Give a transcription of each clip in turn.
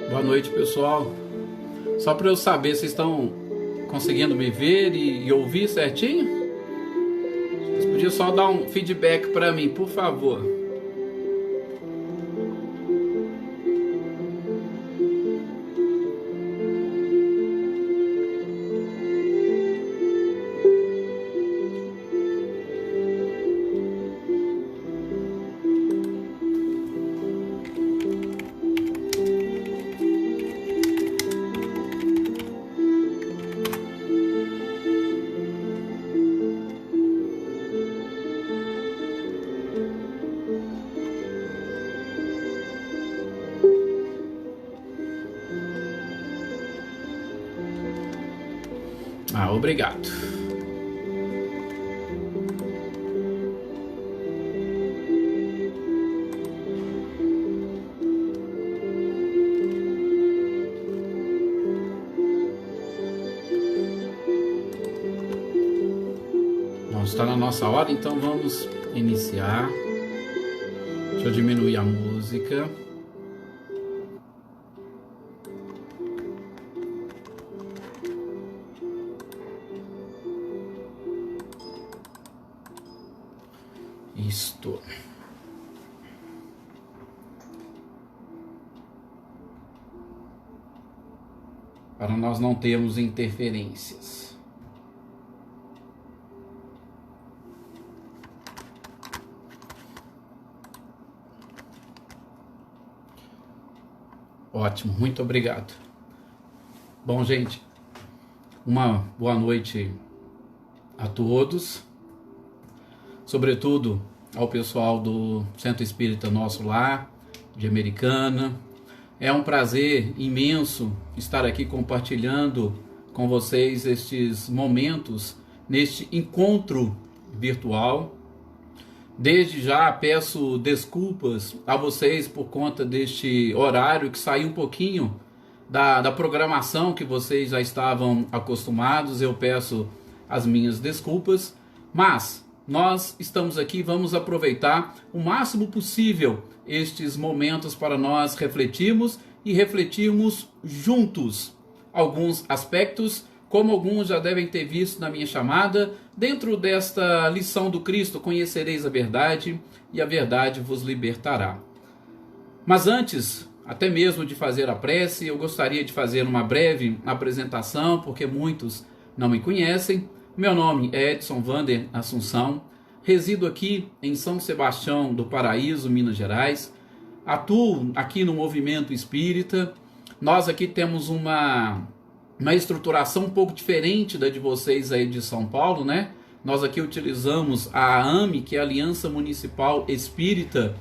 Boa noite, pessoal. Só para eu saber, vocês estão conseguindo me ver e ouvir certinho? Vocês podiam só dar um feedback para mim, por favor. Obrigado. Nós está na nossa hora, então vamos iniciar. Deixa eu diminuir a música. Isto. Para nós não termos interferências. Ótimo, muito obrigado. Bom, gente, uma boa noite a todos. Sobretudo ao pessoal do Centro Espírita Nosso Lar, de Americana. É um prazer imenso estar aqui compartilhando com vocês estes momentos, neste encontro virtual. Desde já peço desculpas a vocês por conta deste horário que saiu um pouquinho da programação que vocês já estavam acostumados. Eu peço as minhas desculpas, mas nós estamos aqui, vamos aproveitar o máximo possível estes momentos para nós refletirmos e refletirmos juntos alguns aspectos, como alguns já devem ter visto na minha chamada, dentro desta lição do Cristo: conhecereis a verdade e a verdade vos libertará. Mas antes, até mesmo de fazer a prece, eu gostaria de fazer uma breve apresentação, porque muitos não me conhecem. Meu nome é Edson Vander Assunção, resido aqui em São Sebastião do Paraíso, Minas Gerais, atuo aqui no movimento espírita. Nós aqui temos uma estruturação um pouco diferente da de vocês aí de São Paulo, né? Nós aqui utilizamos a AME, que é a Aliança Municipal Espírita.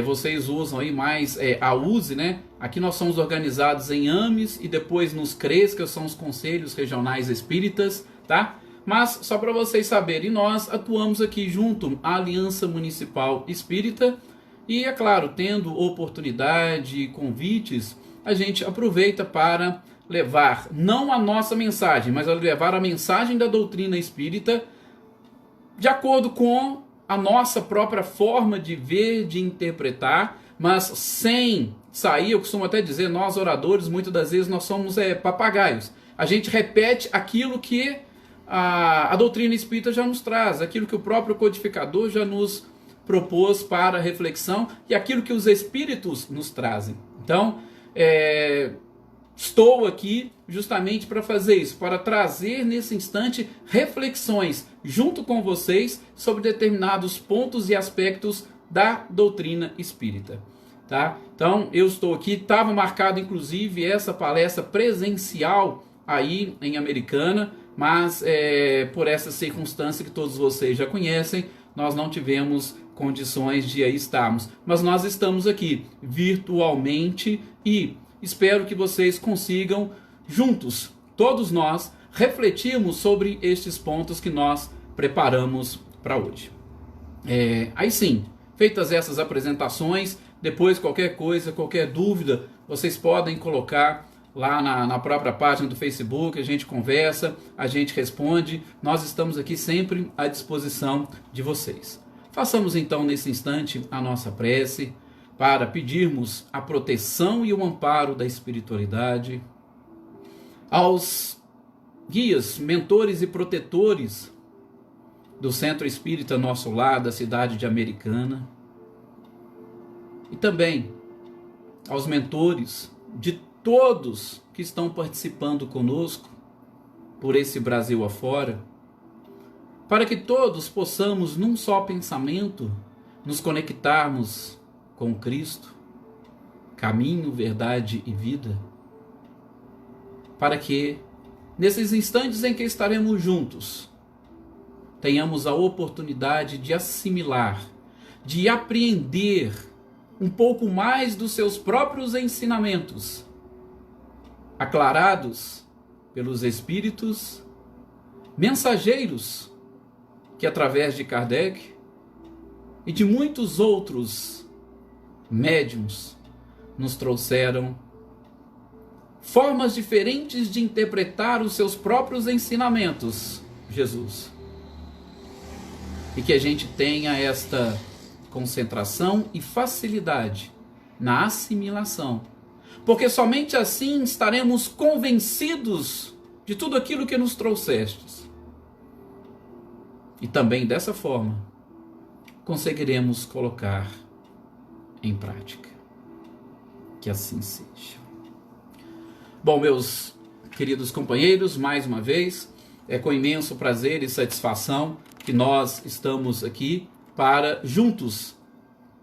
Vocês usam aí mais a USE, né? Aqui nós somos organizados em AMES e depois nos CREs, que são os Conselhos Regionais Espíritas, tá? Mas só para vocês saberem, nós atuamos aqui junto à Aliança Municipal Espírita e, é claro, tendo oportunidade e convites, a gente aproveita para levar não a nossa mensagem, mas a levar a mensagem da doutrina espírita de acordo com a nossa própria forma de ver, de interpretar, mas sem sair. Eu costumo até dizer, nós oradores, muitas das vezes nós somos papagaios. A gente repete aquilo que a doutrina espírita já nos traz, aquilo que o próprio codificador já nos propôs para reflexão e aquilo que os espíritos nos trazem. Então, estou aqui justamente para fazer isso, para trazer nesse instante reflexões junto com vocês sobre determinados pontos e aspectos da doutrina espírita. Tá? Então, eu estou aqui, estava marcado inclusive essa palestra presencial aí em Americana, mas por essa circunstância que todos vocês já conhecem, nós não tivemos condições de aí estarmos. Mas nós estamos aqui virtualmente e espero que vocês consigam, juntos, todos nós, refletirmos sobre estes pontos que nós preparamos para hoje. Aí sim, feitas essas apresentações, depois qualquer coisa, qualquer dúvida, vocês podem colocar lá na própria página do Facebook, a gente conversa, a gente responde. Nós estamos aqui sempre à disposição de vocês. Façamos então nesse instante a nossa prece. para pedirmos a proteção e o amparo da espiritualidade, aos guias, mentores e protetores do Centro Espírita Nosso Lar, da cidade de Americana, e também aos mentores de todos que estão participando conosco por esse Brasil afora, para que todos possamos, num só pensamento, nos conectarmos com Cristo, caminho, verdade e vida, para que, nesses instantes em que estaremos juntos, tenhamos a oportunidade de assimilar, de apreender um pouco mais dos seus próprios ensinamentos, aclarados pelos Espíritos mensageiros que, através de Kardec e de muitos outros médiuns, nos trouxeram formas diferentes de interpretar os seus próprios ensinamentos, Jesus. E que a gente tenha esta concentração e facilidade na assimilação, porque somente assim estaremos convencidos de tudo aquilo que nos trouxestes. E também dessa forma conseguiremos colocar em prática. Que assim seja. Bom, meus queridos companheiros, mais uma vez, é com imenso prazer e satisfação que nós estamos aqui para juntos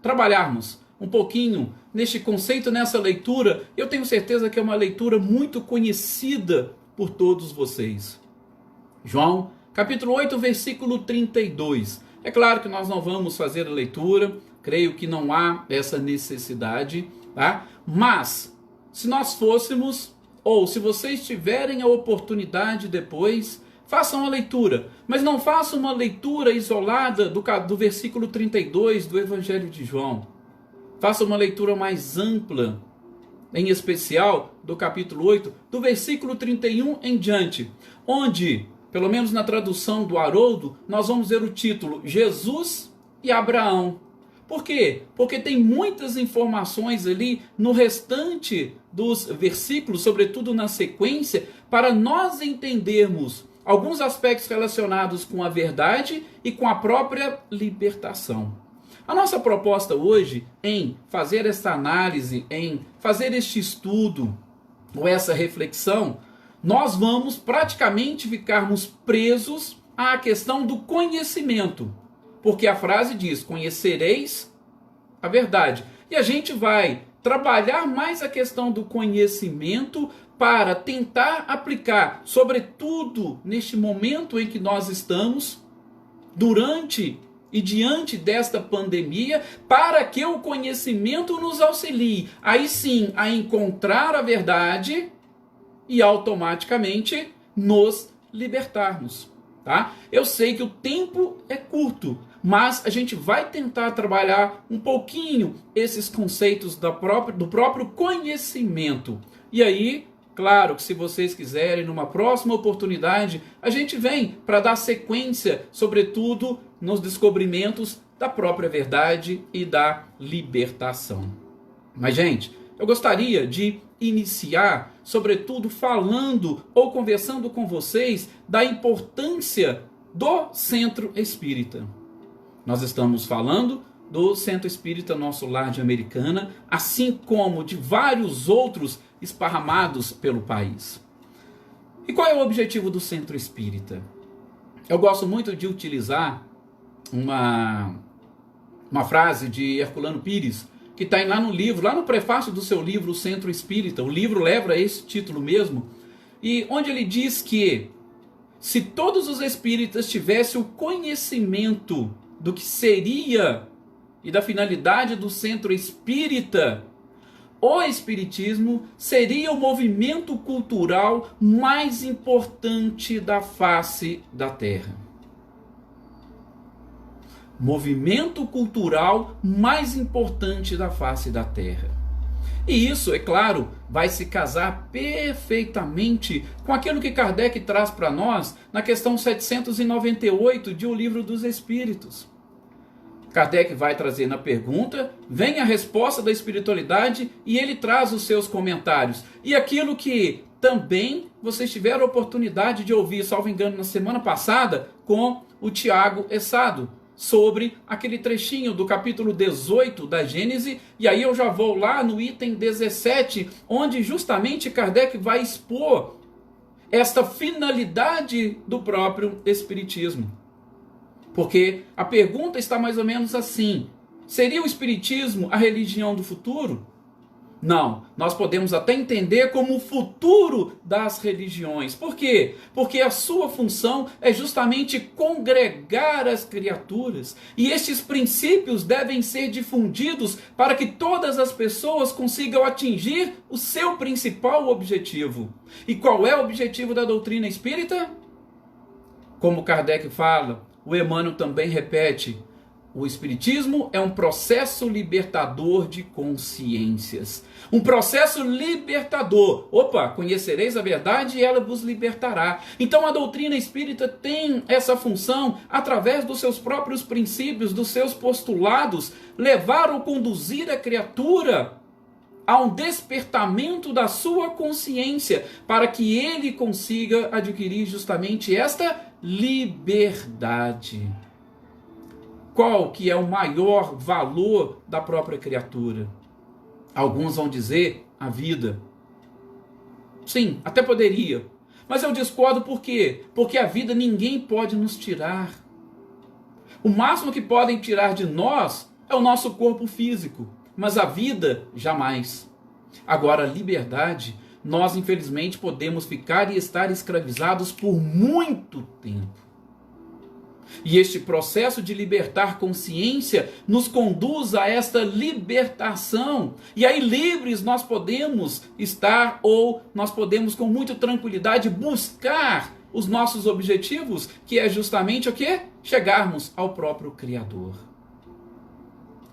trabalharmos um pouquinho neste conceito, nessa leitura. Eu tenho certeza que é uma leitura muito conhecida por todos vocês. João, capítulo 8, versículo 32. É claro que nós não vamos fazer a leitura, creio que não há essa necessidade, tá? Mas, se nós fôssemos, ou se vocês tiverem a oportunidade depois, façam a leitura, mas não façam uma leitura isolada do versículo 32 do Evangelho de João. Façam uma leitura mais ampla, em especial do capítulo 8, do versículo 31 em diante, onde, pelo menos na tradução do Haroldo, nós vamos ver o título Jesus e Abraão. Por quê? Porque tem muitas informações ali no restante dos versículos, sobretudo na sequência, para nós entendermos alguns aspectos relacionados com a verdade e com a própria libertação. A nossa proposta hoje em fazer essa análise, em fazer este estudo ou essa reflexão, nós vamos praticamente ficarmos presos à questão do conhecimento. Porque a frase diz, conhecereis a verdade. E a gente vai trabalhar mais a questão do conhecimento para tentar aplicar, sobretudo neste momento em que nós estamos, durante e diante desta pandemia, para que o conhecimento nos auxilie, aí sim, a encontrar a verdade e automaticamente nos libertarmos. Tá? Eu sei que o tempo é curto, mas a gente vai tentar trabalhar um pouquinho esses conceitos do próprio conhecimento. E aí, claro que se vocês quiserem, numa próxima oportunidade, a gente vem para dar sequência, sobretudo nos descobrimentos da própria verdade e da libertação. Mas, gente, eu gostaria de iniciar, sobretudo, falando ou conversando com vocês da importância do Centro Espírita. Nós estamos falando do Centro Espírita Nosso Lar de Americana, assim como de vários outros esparramados pelo país. E qual é o objetivo do Centro Espírita? Eu gosto muito de utilizar uma frase de Herculano Pires, que está lá no livro, lá no prefácio do seu livro, O Centro Espírita. O livro leva esse título mesmo, e onde ele diz que se todos os espíritas tivessem o conhecimento do que seria e da finalidade do Centro Espírita, o Espiritismo seria o movimento cultural mais importante da face da Terra. Movimento cultural mais importante da face da Terra. E isso, é claro, vai se casar perfeitamente com aquilo que Kardec traz para nós na questão 798 de O Livro dos Espíritos. Kardec vai trazer na pergunta, vem a resposta da espiritualidade e ele traz os seus comentários. E aquilo que também vocês tiveram a oportunidade de ouvir, salvo engano, na semana passada, com o Tiago Essado, sobre aquele trechinho do capítulo 18 da Gênese, e aí eu já vou lá no item 17, onde justamente Kardec vai expor esta finalidade do próprio Espiritismo. Porque a pergunta está mais ou menos assim: seria o Espiritismo a religião do futuro? Não, nós podemos até entender como o futuro das religiões. Por quê? Porque a sua função é justamente congregar as criaturas. E estes princípios devem ser difundidos para que todas as pessoas consigam atingir o seu principal objetivo. E qual é o objetivo da doutrina espírita? Como Kardec fala, o Emmanuel também repete: o Espiritismo é um processo libertador de consciências. Um processo libertador. Opa, conhecereis a verdade e ela vos libertará. Então a doutrina espírita tem essa função, através dos seus próprios princípios, dos seus postulados, levar ou conduzir a criatura a um despertamento da sua consciência, para que ele consiga adquirir justamente esta liberdade. Qual que é o maior valor da própria criatura? Alguns vão dizer a vida. Sim, até poderia. Mas eu discordo por quê? Porque a vida ninguém pode nos tirar. O máximo que podem tirar de nós é o nosso corpo físico. Mas a vida, jamais. Agora, a liberdade, nós infelizmente podemos ficar e estar escravizados por muito tempo. E este processo de libertar consciência nos conduz a esta libertação. E aí livres nós podemos estar, ou nós podemos com muita tranquilidade buscar os nossos objetivos, que é justamente o quê? Chegarmos ao próprio Criador.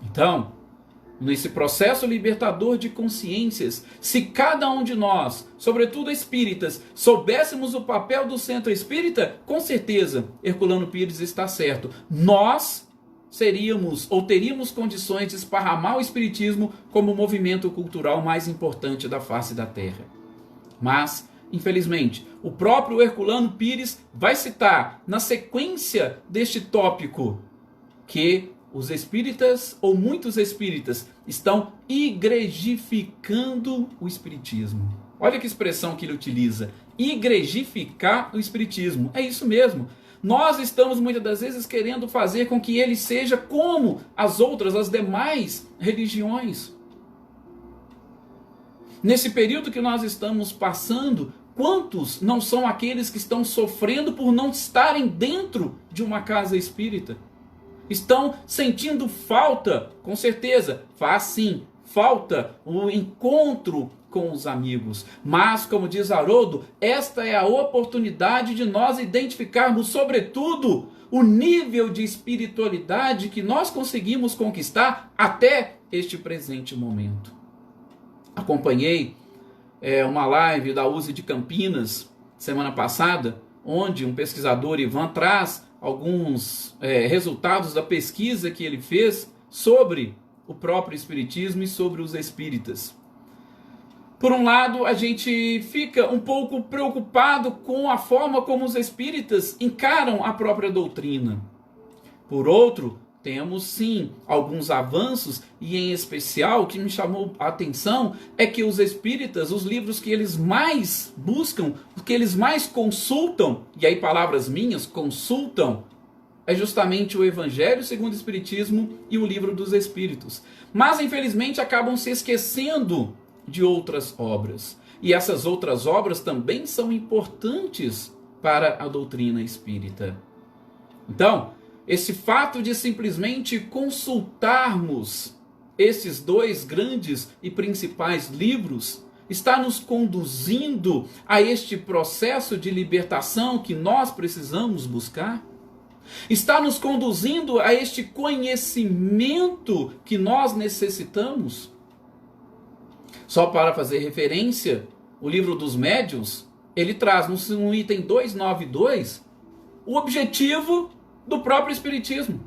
Então, nesse processo libertador de consciências, se cada um de nós, sobretudo espíritas, soubéssemos o papel do centro espírita, com certeza, Herculano Pires está certo, nós seríamos ou teríamos condições de esparramar o espiritismo como o movimento cultural mais importante da face da Terra. Mas, infelizmente, o próprio Herculano Pires vai citar, na sequência deste tópico, que os espíritas, ou muitos espíritas, estão igrejificando o espiritismo. Olha que expressão que ele utiliza: igrejificar o espiritismo. É isso mesmo. Nós estamos muitas das vezes querendo fazer com que ele seja como as outras, as demais religiões. Nesse período que nós estamos passando, quantos não são aqueles que estão sofrendo por não estarem dentro de uma casa espírita? Estão sentindo falta, com certeza, faz sim, falta o encontro com os amigos. Mas, como diz Haroldo, esta é a oportunidade de nós identificarmos, sobretudo, o nível de espiritualidade que nós conseguimos conquistar até este presente momento. Acompanhei uma live da USE de Campinas, semana passada, onde um pesquisador, Ivan, traz alguns resultados da pesquisa que ele fez sobre o próprio espiritismo e sobre os espíritas. Por um lado, a gente fica um pouco preocupado com a forma como os espíritas encaram a própria doutrina. Por outro, temos sim alguns avanços, e em especial o que me chamou a atenção é que os espíritas, os livros que eles mais buscam, o que eles mais consultam, e aí palavras minhas, consultam, é justamente o Evangelho segundo o Espiritismo e o Livro dos Espíritos. Mas infelizmente acabam se esquecendo de outras obras. E essas outras obras também são importantes para a doutrina espírita. Então, esse fato de simplesmente consultarmos esses dois grandes e principais livros está nos conduzindo a este processo de libertação que nós precisamos buscar? Está nos conduzindo a este conhecimento que nós necessitamos? Só para fazer referência, o Livro dos Médiuns, ele traz no item 292 o objetivo do próprio Espiritismo.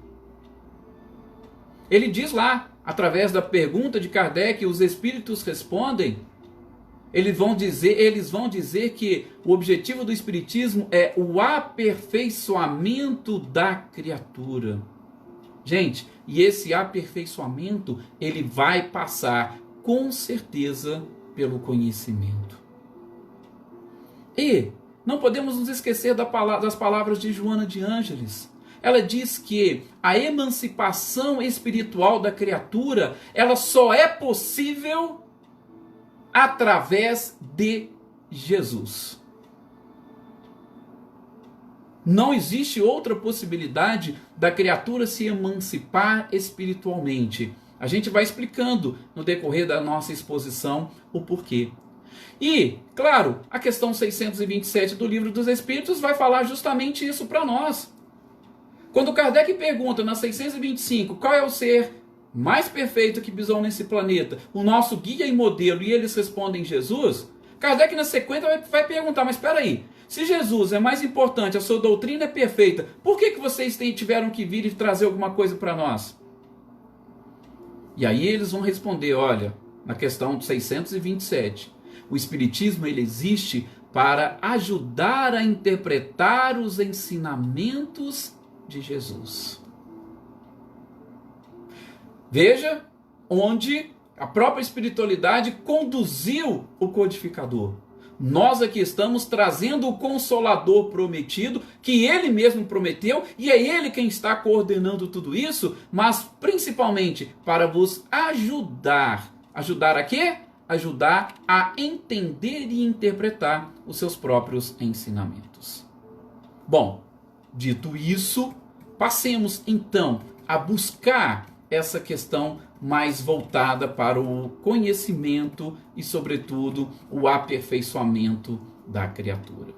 Ele diz lá, através da pergunta de Kardec, os espíritos respondem, eles vão dizer que o objetivo do espiritismo é o aperfeiçoamento da criatura. Gente, e esse aperfeiçoamento, ele vai passar com certeza pelo conhecimento. E não podemos nos esquecer das palavras de Joana de Ângeles. Ela diz que a emancipação espiritual da criatura, ela só é possível através de Jesus. Não existe outra possibilidade da criatura se emancipar espiritualmente. A gente vai explicando no decorrer da nossa exposição o porquê. E, claro, a questão 627 do Livro dos Espíritos vai falar justamente isso para nós. Quando Kardec pergunta na 625 qual é o ser mais perfeito que pisou nesse planeta, o nosso guia e modelo, e eles respondem Jesus, Kardec na sequência vai perguntar, mas espera aí, se Jesus é mais importante, a sua doutrina é perfeita, por que vocês tiveram que vir e trazer alguma coisa para nós? E aí eles vão responder, olha, na questão 627, o Espiritismo ele existe para ajudar a interpretar os ensinamentos de Jesus. Veja onde a própria espiritualidade conduziu o codificador. Nós aqui estamos trazendo o Consolador prometido, que ele mesmo prometeu, e é ele quem está coordenando tudo isso, mas principalmente para vos ajudar. Ajudar a quê? Ajudar a entender e interpretar os seus próprios ensinamentos. Bom, dito isso, passemos então a buscar essa questão mais voltada para o conhecimento e, sobretudo, o aperfeiçoamento da criatura.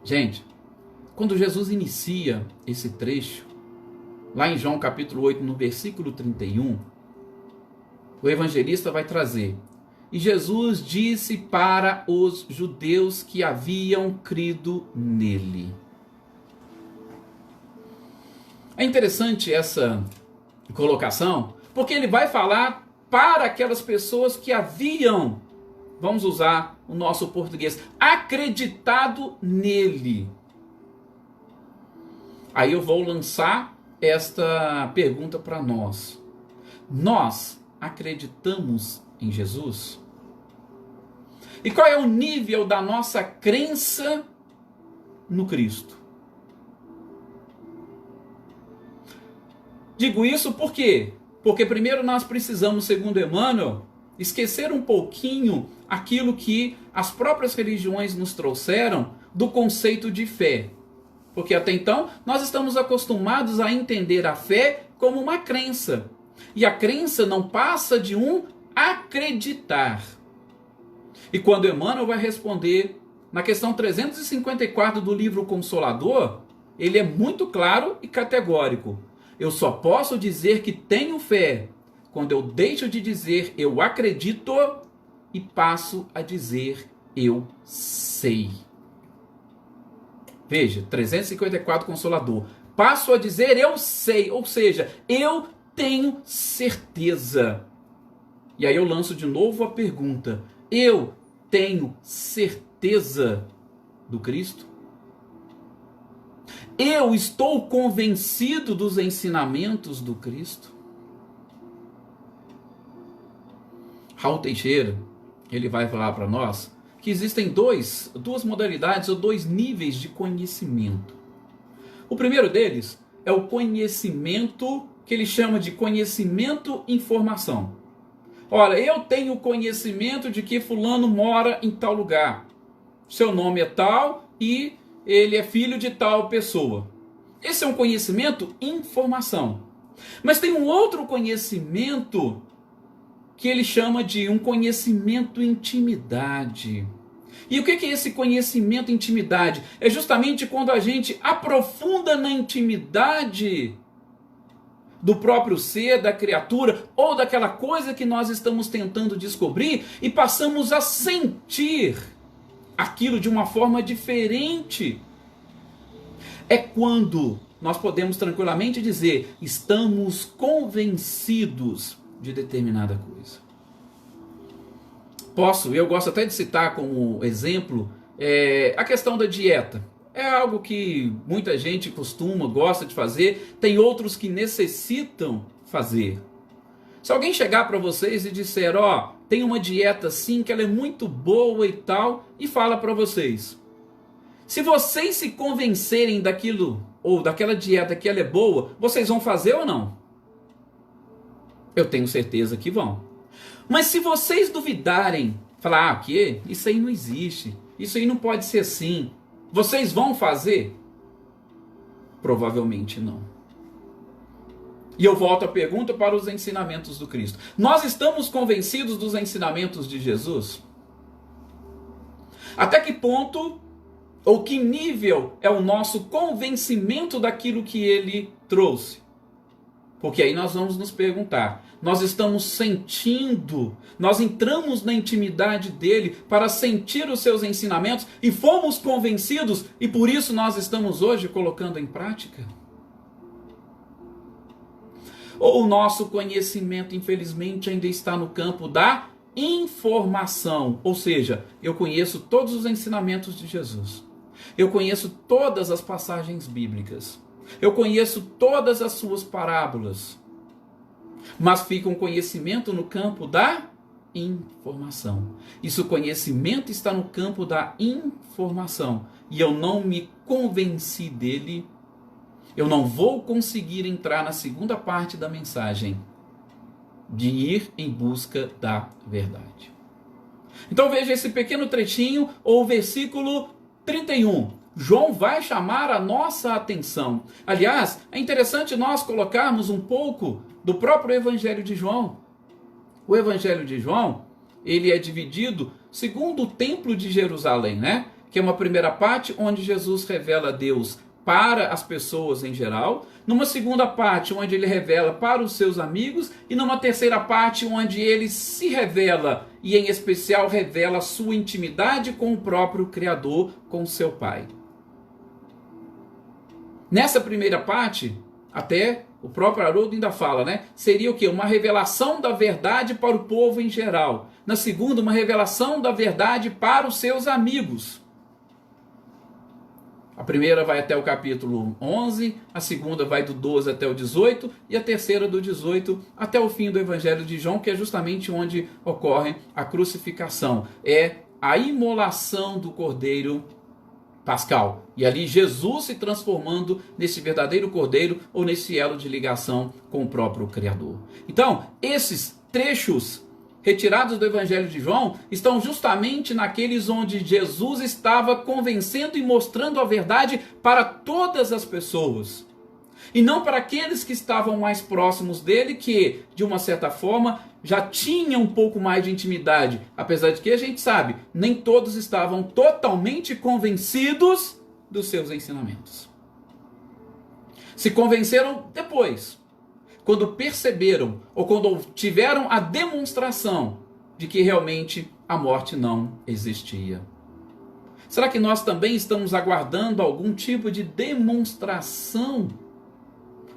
Gente, quando Jesus inicia esse trecho, lá em João capítulo 8, no versículo 31, o evangelista vai trazer: e Jesus disse para os judeus que haviam crido nele. É interessante essa colocação, porque ele vai falar para aquelas pessoas que haviam, vamos usar o nosso português, acreditado nele. Aí eu vou lançar esta pergunta para nós. Nós acreditamos em Jesus? E qual é o nível da nossa crença no Cristo? Digo isso por quê? Porque primeiro nós precisamos, segundo Emmanuel, esquecer um pouquinho aquilo que as próprias religiões nos trouxeram do conceito de fé. Porque até então nós estamos acostumados a entender a fé como uma crença. E a crença não passa de um acreditar. E quando Emmanuel vai responder na questão 354 do livro Consolador, ele é muito claro e categórico. Eu só posso dizer que tenho fé quando eu deixo de dizer eu acredito e passo a dizer eu sei. Veja, 354 Consolador. Passo a dizer eu sei, ou seja, eu tenho certeza. E aí eu lanço de novo a pergunta: eu tenho certeza do Cristo? Eu estou convencido dos ensinamentos do Cristo? Raul Teixeira, ele vai falar para nós que existem duas modalidades ou dois níveis de conhecimento. O primeiro deles é o conhecimento que ele chama de conhecimento-informação. Olha, eu tenho conhecimento de que fulano mora em tal lugar. Seu nome é tal e ele é filho de tal pessoa. Esse é um conhecimento, informação. Mas tem um outro conhecimento que ele chama de um conhecimento intimidade. E o que é esse conhecimento intimidade? É justamente quando a gente aprofunda na intimidade do próprio ser, da criatura, ou daquela coisa que nós estamos tentando descobrir e passamos a sentir aquilo de uma forma diferente. É quando nós podemos tranquilamente dizer: estamos convencidos de determinada coisa. Eu gosto até de citar como exemplo a questão da dieta. É algo que muita gente gosta de fazer, tem outros que necessitam fazer. Se alguém chegar para vocês e disser: tem uma dieta assim que ela é muito boa e tal, e fala para vocês, se vocês se convencerem daquilo ou daquela dieta que ela é boa, vocês vão fazer ou não? Eu tenho certeza que vão. Mas se vocês duvidarem, falar: o quê? Isso aí não existe, isso aí não pode ser assim, vocês vão fazer? Provavelmente não. E eu volto a pergunta para os ensinamentos do Cristo. Nós estamos convencidos dos ensinamentos de Jesus? Até que ponto ou que nível é o nosso convencimento daquilo que ele trouxe? Porque aí nós vamos nos perguntar, nós estamos sentindo, nós entramos na intimidade dele para sentir os seus ensinamentos e fomos convencidos e por isso nós estamos hoje colocando em prática? Ou o nosso conhecimento, infelizmente, ainda está no campo da informação, ou seja, eu conheço todos os ensinamentos de Jesus, eu conheço todas as passagens bíblicas, eu conheço todas as suas parábolas, mas fica um conhecimento no campo da informação. Isso, conhecimento está no campo da informação, e eu não me convenci dele, eu não vou conseguir entrar na segunda parte da mensagem, de ir em busca da verdade. Então veja esse pequeno trechinho, ou versículo 31. João vai chamar a nossa atenção. Aliás, é interessante nós colocarmos um pouco do próprio Evangelho de João. O Evangelho de João, ele é dividido segundo o Templo de Jerusalém, né? Que é uma primeira parte onde Jesus revela Deus para as pessoas em geral, numa segunda parte onde ele revela para os seus amigos, e numa terceira parte onde ele se revela, e em especial revela a sua intimidade com o próprio Criador, com o seu Pai. Nessa primeira parte, até o próprio Haroldo ainda fala, né? Seria o quê? Uma revelação da verdade para o povo em geral. Na segunda, uma revelação da verdade para os seus amigos. A primeira vai até o capítulo 11, a segunda vai do 12 até o 18, e a terceira do 18 até o fim do Evangelho de João, que é justamente onde ocorre a crucificação. É a imolação do Cordeiro Pascal. E ali Jesus se transformando nesse verdadeiro Cordeiro, ou nesse elo de ligação com o próprio Criador. Então, esses trechos retirados do Evangelho de João estão justamente naqueles onde Jesus estava convencendo e mostrando a verdade para todas as pessoas, e não para aqueles que estavam mais próximos dele, que de uma certa forma já tinham um pouco mais de intimidade, apesar de que a gente sabe, nem todos estavam totalmente convencidos dos seus ensinamentos. Se convenceram depois, quando perceberam, ou quando tiveram a demonstração de que realmente a morte não existia. Será que nós também estamos aguardando algum tipo de demonstração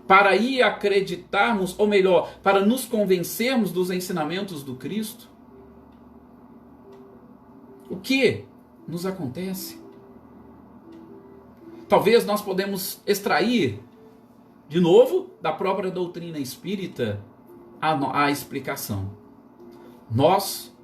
para aí acreditarmos, ou melhor, para nos convencermos dos ensinamentos do Cristo? O que nos acontece? Talvez nós podemos extrair de novo, da própria doutrina espírita, a explicação. Nós,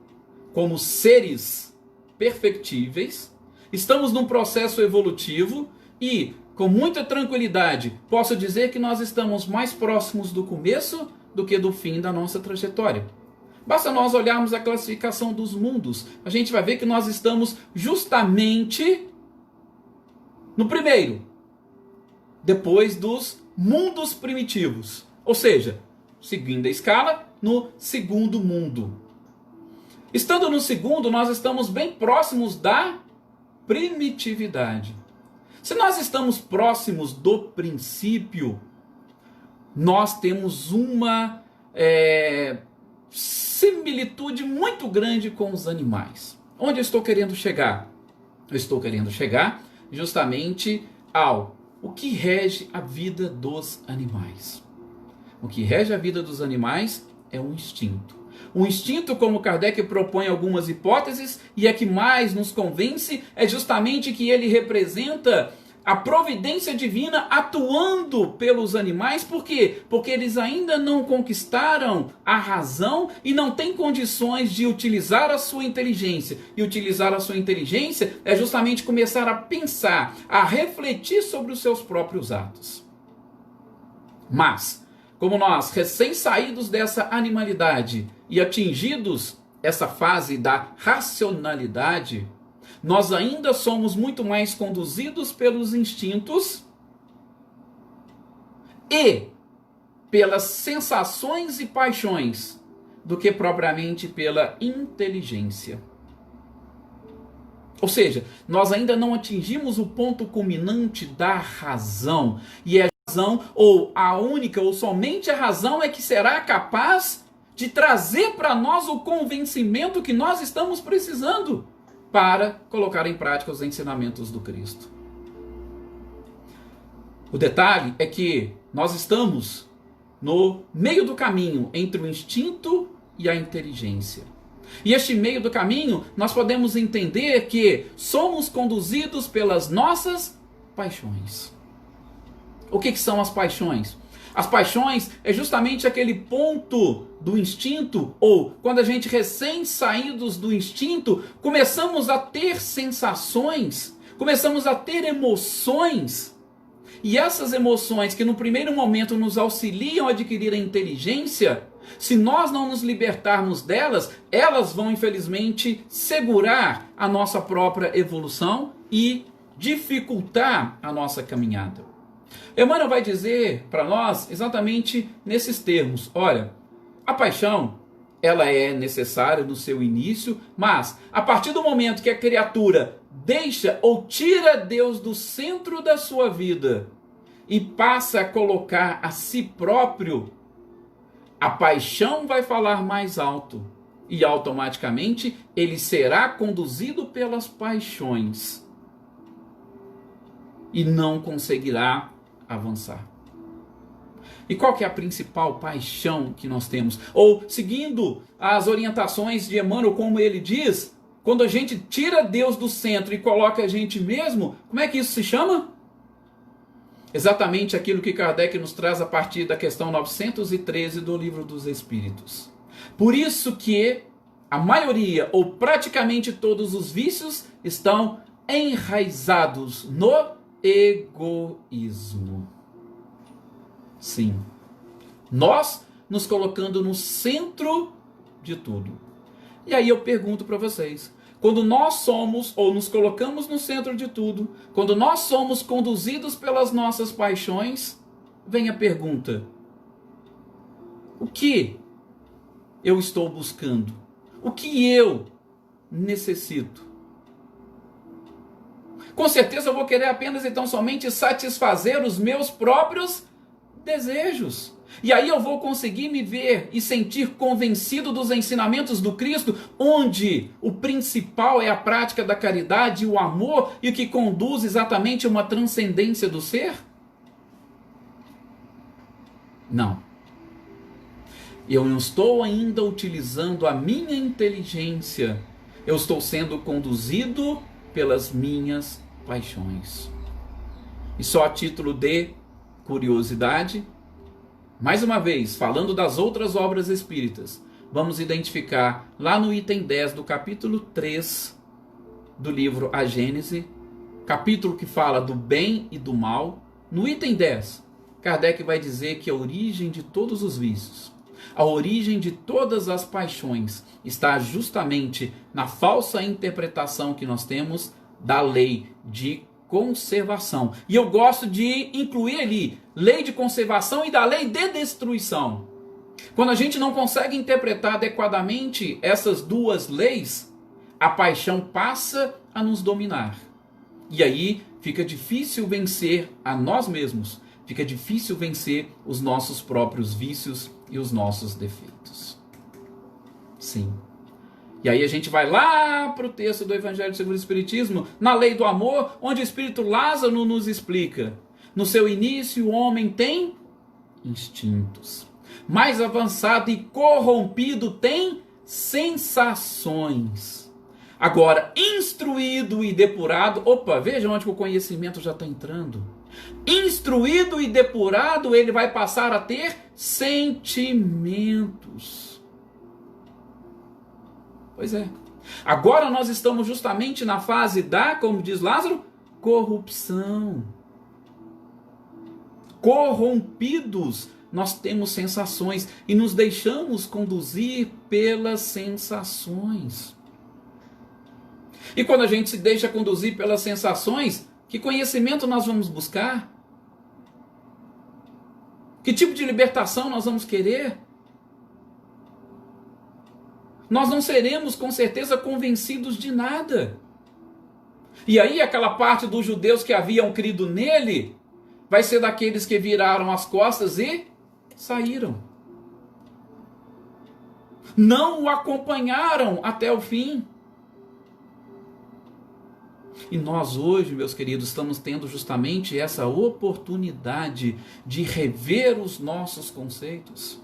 como seres perfectíveis, estamos num processo evolutivo e, com muita tranquilidade, posso dizer que nós estamos mais próximos do começo do que do fim da nossa trajetória. Basta nós olharmos a classificação dos mundos, a gente vai ver que nós estamos justamente no primeiro, depois dos mundos primitivos, ou seja, seguindo a escala, no segundo mundo. Estando no segundo, nós estamos bem próximos da primitividade. Se nós estamos próximos do princípio, nós temos uma similitude muito grande com os animais. Onde eu estou querendo chegar? Eu estou querendo chegar justamente ao o que rege a vida dos animais. O que rege a vida dos animais é o instinto. O instinto, como Kardec propõe algumas hipóteses, e é que mais nos convence, é justamente que ele representa a providência divina atuando pelos animais. Por quê? Porque eles ainda não conquistaram a razão e não têm condições de utilizar a sua inteligência. E utilizar a sua inteligência é justamente começar a pensar, a refletir sobre os seus próprios atos. Mas, como nós, recém-saídos dessa animalidade e atingidos essa fase da racionalidade, nós ainda somos muito mais conduzidos pelos instintos e pelas sensações e paixões do que propriamente pela inteligência. Ou seja, nós ainda não atingimos o ponto culminante da razão. E é a razão, ou a única, ou somente a razão é que será capaz de trazer para nós o convencimento que nós estamos precisando para colocar em prática os ensinamentos do Cristo. O detalhe é que nós estamos no meio do caminho entre o instinto e a inteligência. E este meio do caminho, nós podemos entender que somos conduzidos pelas nossas paixões. O que são as paixões? As paixões é justamente aquele ponto do instinto, ou quando a gente recém-saídos do instinto, começamos a ter sensações, começamos a ter emoções. E essas emoções que no primeiro momento nos auxiliam a adquirir a inteligência, se nós não nos libertarmos delas, elas vão infelizmente segurar a nossa própria evolução e dificultar a nossa caminhada. Emmanuel vai dizer para nós exatamente nesses termos: olha, a paixão, ela é necessária no seu início, mas a partir do momento que a criatura deixa ou tira Deus do centro da sua vida e passa a colocar a si próprio, a paixão vai falar mais alto e automaticamente ele será conduzido pelas paixões e não conseguirá avançar. E qual que é a principal paixão que nós temos? Ou, seguindo as orientações de Emmanuel, como ele diz, quando a gente tira Deus do centro e coloca a gente mesmo, como é que isso se chama? Exatamente aquilo que Kardec nos traz a partir da questão 913 do Livro dos Espíritos. Por isso que a maioria, ou praticamente todos os vícios, estão enraizados no egoísmo. Sim. Nós nos colocando no centro de tudo. E aí eu pergunto para vocês, quando nós somos, ou nos colocamos no centro de tudo, quando nós somos conduzidos pelas nossas paixões, vem a pergunta: o que eu estou buscando? O que eu necessito? Com certeza eu vou querer apenas então somente satisfazer os meus próprios desejos. E aí eu vou conseguir me ver e sentir convencido dos ensinamentos do Cristo, onde o principal é a prática da caridade e o amor, e o que conduz exatamente a uma transcendência do ser? Não. Eu não estou ainda utilizando a minha inteligência. Eu estou sendo conduzido pelas minhas paixões. E só a título de curiosidade, mais uma vez, falando das outras obras espíritas, vamos identificar lá no item 10 do capítulo 3 do livro A Gênese, capítulo que fala do bem e do mal. No item 10, Kardec vai dizer que a origem de todos os vícios, a origem de todas as paixões está justamente na falsa interpretação que nós temos da lei de conservação. E eu gosto de incluir ali lei de conservação e da lei de destruição. Quando a gente não consegue interpretar adequadamente essas duas leis, a paixão passa a nos dominar. E aí fica difícil vencer a nós mesmos, fica difícil vencer os nossos próprios vícios e os nossos defeitos. Sim. E aí a gente vai lá para o texto do Evangelho segundo o Espiritismo, na lei do amor, onde o Espírito Lázaro nos explica No seu início, o homem tem instintos. Mais avançado e corrompido tem sensações. Agora, instruído e depurado, veja onde que o conhecimento já está entrando. Instruído e depurado, ele vai passar a ter sentimentos. Pois é. Agora nós estamos justamente na fase da, como diz Lázaro, corrupção. Corrompidos, nós temos sensações e nos deixamos conduzir pelas sensações. E quando a gente se deixa conduzir pelas sensações, que conhecimento nós vamos buscar? Que tipo de libertação nós vamos querer? Nós não seremos com certeza convencidos de nada. E aí aquela parte dos judeus que haviam crido nele vai ser daqueles que viraram as costas e saíram. Não o acompanharam até o fim. E nós hoje, meus queridos, estamos tendo justamente essa oportunidade de rever os nossos conceitos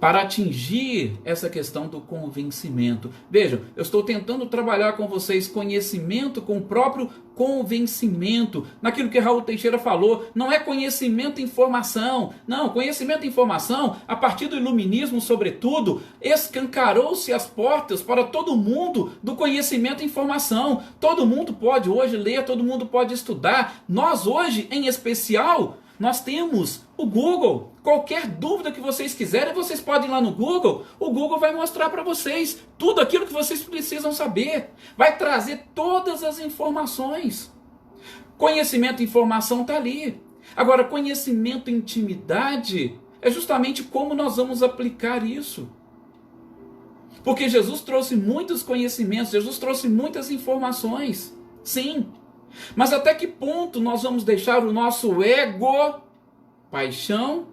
para atingir essa questão do convencimento. Vejam, eu estou tentando trabalhar com vocês conhecimento com o próprio convencimento. Naquilo que Raul Teixeira falou, não é conhecimento e informação. Não, conhecimento e informação, a partir do iluminismo, sobretudo, escancarou-se as portas para todo mundo do conhecimento e informação. Todo mundo pode hoje ler, todo mundo pode estudar. Nós hoje, em especial, nós temos o Google. Qualquer dúvida que vocês quiserem, vocês podem ir lá no Google. O Google vai mostrar para vocês tudo aquilo que vocês precisam saber. Vai trazer todas as informações. Conhecimento e informação está ali. Agora, conhecimento e intimidade é justamente como nós vamos aplicar isso. Porque Jesus trouxe muitos conhecimentos, Jesus trouxe muitas informações. Sim. Mas até que ponto nós vamos deixar o nosso ego, paixão,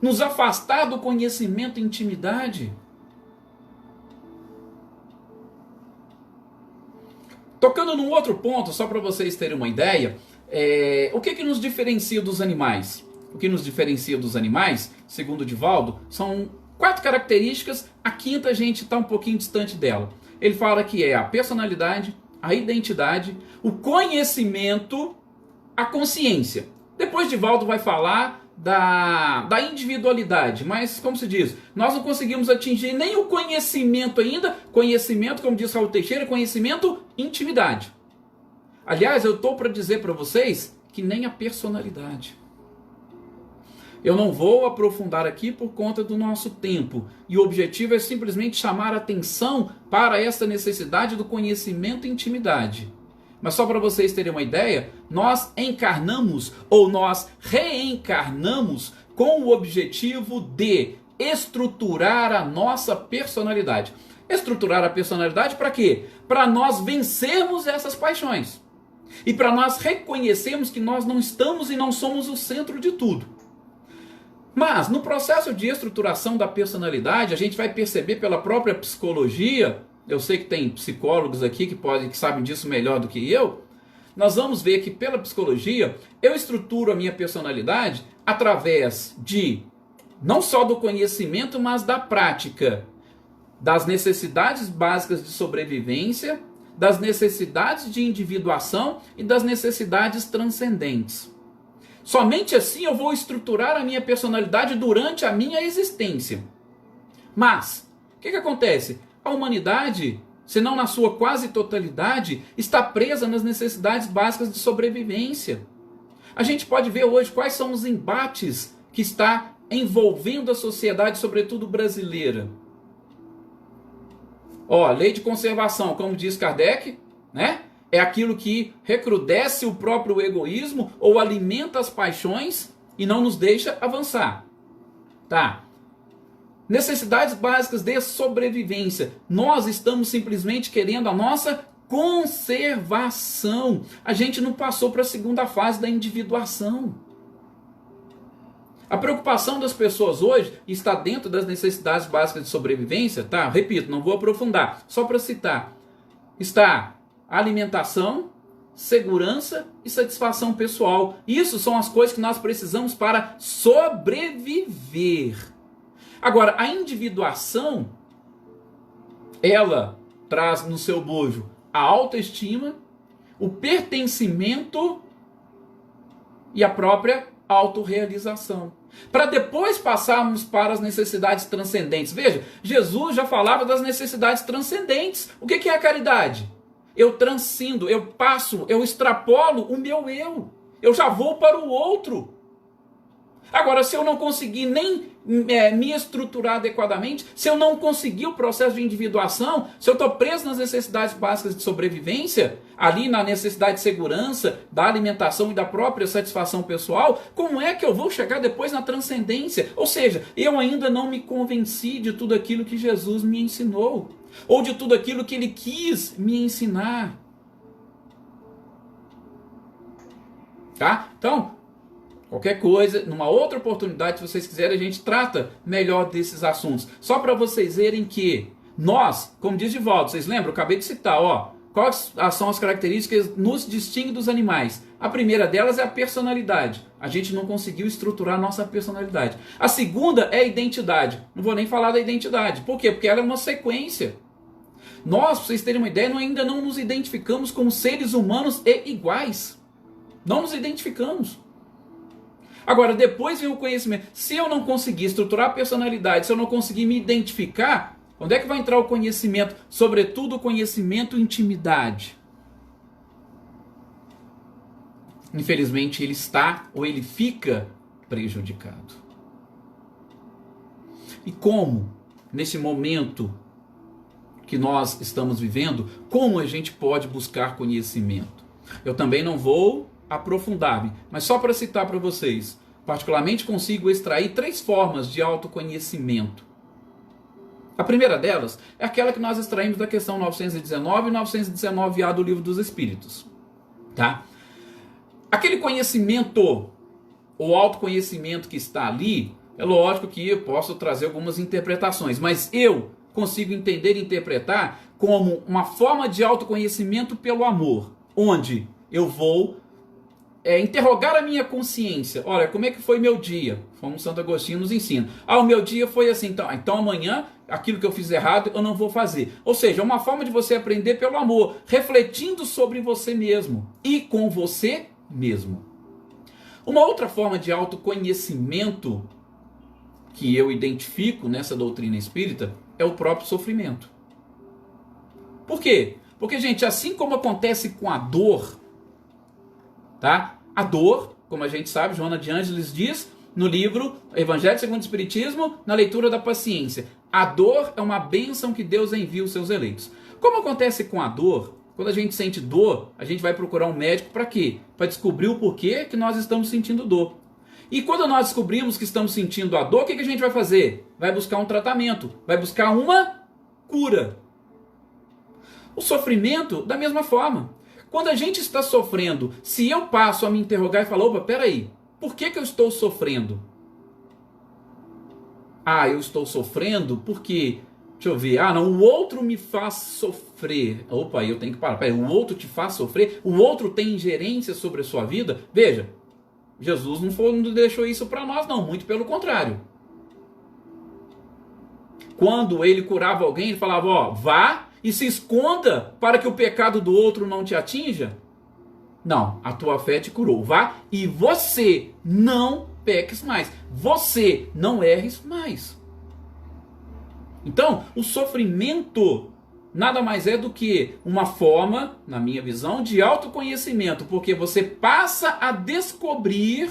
nos afastar do conhecimento e intimidade? Tocando num outro ponto, só para vocês terem uma ideia, o que nos diferencia dos animais? O que nos diferencia dos animais, segundo o Divaldo, são 4 características, a quinta a gente está um pouquinho distante dela. Ele fala que é a personalidade, a identidade, o conhecimento, a consciência. Depois Divaldo vai falar da individualidade, mas como se diz, nós não conseguimos atingir nem o conhecimento ainda, conhecimento, como diz Raul Teixeira, conhecimento, intimidade. Aliás, eu estou para dizer para vocês que nem a personalidade. Eu não vou aprofundar aqui por conta do nosso tempo. E o objetivo é simplesmente chamar a atenção para essa necessidade do conhecimento e intimidade. Mas só para vocês terem uma ideia, nós encarnamos ou nós reencarnamos com o objetivo de estruturar a nossa personalidade. Estruturar a personalidade para quê? Para nós vencermos essas paixões. E para nós reconhecermos que nós não estamos e não somos o centro de tudo. Mas, no processo de estruturação da personalidade, a gente vai perceber pela própria psicologia, eu sei que tem psicólogos aqui que sabem disso melhor do que eu, nós vamos ver que pela psicologia, eu estruturo a minha personalidade através de, não só do conhecimento, mas da prática, das necessidades básicas de sobrevivência, das necessidades de individuação e das necessidades transcendentes. Somente assim eu vou estruturar a minha personalidade durante a minha existência. Mas, o que acontece? A humanidade, se não na sua quase totalidade, está presa nas necessidades básicas de sobrevivência. A gente pode ver hoje quais são os embates que está envolvendo a sociedade, sobretudo brasileira. Lei de conservação, como diz Kardec, né? É aquilo que recrudesce o próprio egoísmo ou alimenta as paixões e não nos deixa avançar. Tá? Necessidades básicas de sobrevivência. Nós estamos simplesmente querendo a nossa conservação. A gente não passou para a segunda fase da individuação. A preocupação das pessoas hoje está dentro das necessidades básicas de sobrevivência, tá? Repito, não vou aprofundar, só para citar. Está a alimentação, segurança e satisfação pessoal. Isso são as coisas que nós precisamos para sobreviver. Agora, a individuação, ela traz no seu bojo a autoestima, o pertencimento e a própria autorrealização. Para depois passarmos para as necessidades transcendentes. Veja, Jesus já falava das necessidades transcendentes. O que é a caridade? Eu transcindo, eu passo, eu extrapolo o meu eu. Eu já vou para o outro. Agora, se eu não conseguir nem me estruturar adequadamente, se eu não conseguir o processo de individuação, se eu estou preso nas necessidades básicas de sobrevivência, ali na necessidade de segurança, da alimentação e da própria satisfação pessoal, como é que eu vou chegar depois na transcendência? Ou seja, eu ainda não me convenci de tudo aquilo que Jesus me ensinou, ou de tudo aquilo que Ele quis me ensinar. Tá? Então, qualquer coisa, numa outra oportunidade, se vocês quiserem, a gente trata melhor desses assuntos. Só para vocês verem que nós, como diz Divaldo, vocês lembram? Eu acabei de citar, quais são as características que nos distinguem dos animais? A primeira delas é a personalidade. A gente não conseguiu estruturar a nossa personalidade. A segunda é a identidade. Não vou nem falar da identidade. Por quê? Porque ela é uma sequência. Nós, para vocês terem uma ideia, ainda não nos identificamos como seres humanos e iguais. Não nos identificamos. Agora, depois vem o conhecimento. Se eu não conseguir estruturar a personalidade, se eu não conseguir me identificar, onde é que vai entrar o conhecimento? Sobretudo o conhecimento e intimidade. Infelizmente, ele está ou ele fica prejudicado. E como, nesse momento que nós estamos vivendo, como a gente pode buscar conhecimento? Eu também não vou aprofundar-me, mas só para citar para vocês, particularmente consigo extrair 3 formas de autoconhecimento. A primeira delas é aquela que nós extraímos da questão 919 e 919A do Livro dos Espíritos. Tá? Aquele conhecimento, ou autoconhecimento que está ali, é lógico que eu posso trazer algumas interpretações, mas eu consigo entender e interpretar como uma forma de autoconhecimento pelo amor, onde eu vou interrogar a minha consciência. Olha, como é que foi meu dia? Como Santo Agostinho nos ensina. O meu dia foi assim, então amanhã, aquilo que eu fiz errado, eu não vou fazer. Ou seja, é uma forma de você aprender pelo amor, refletindo sobre você mesmo e com você mesmo. Uma outra forma de autoconhecimento que eu identifico nessa doutrina espírita é o próprio sofrimento. Por quê? Porque, gente, assim como acontece com a dor, tá? A dor, como a gente sabe, Joana de Ângeles diz no livro Evangelho segundo o Espiritismo, na leitura da paciência. A dor é uma bênção que Deus envia aos seus eleitos. Como acontece com a dor, quando a gente sente dor, a gente vai procurar um médico para quê? Para descobrir o porquê que nós estamos sentindo dor. E quando nós descobrimos que estamos sentindo a dor, o que a gente vai fazer? Vai buscar um tratamento, vai buscar uma cura. O sofrimento, da mesma forma. Quando a gente está sofrendo, se eu passo a me interrogar e falar, peraí, por que eu estou sofrendo? Eu estou sofrendo porque, deixa eu ver, o outro me faz sofrer. Eu tenho que parar. Peraí, o outro te faz sofrer? O outro tem ingerência sobre a sua vida? Veja, Jesus não deixou isso para nós, não, muito pelo contrário. Quando ele curava alguém, ele falava, vá e se esconda para que o pecado do outro não te atinja? Não, a tua fé te curou. Vá e você não peques mais. Você não erres mais. Então, o sofrimento nada mais é do que uma forma, na minha visão, de autoconhecimento. Porque você passa a descobrir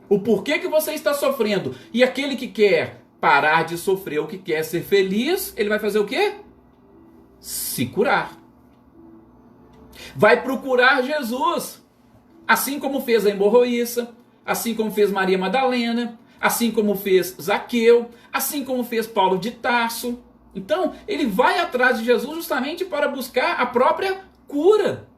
o porquê que você está sofrendo. E aquele que quer parar de sofrer, ou que quer ser feliz, ele vai fazer o quê? Se curar. Vai procurar Jesus. Assim como fez a hemorroíça, assim como fez Maria Madalena, assim como fez Zaqueu, assim como fez Paulo de Tarso. Então, ele vai atrás de Jesus justamente para buscar a própria cura.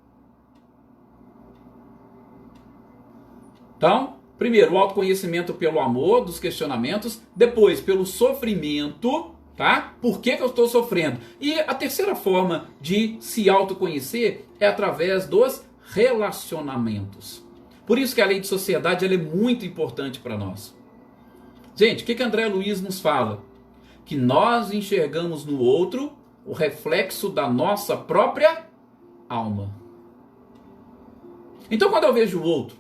Então, primeiro, o autoconhecimento pelo amor dos questionamentos, depois pelo sofrimento, tá? Por que eu estou sofrendo? E a terceira forma de se autoconhecer é através dos relacionamentos. Por isso que a lei de sociedade ela é muito importante para nós. Gente, o que André Luiz nos fala? Que nós enxergamos no outro o reflexo da nossa própria alma. Então, quando eu vejo o outro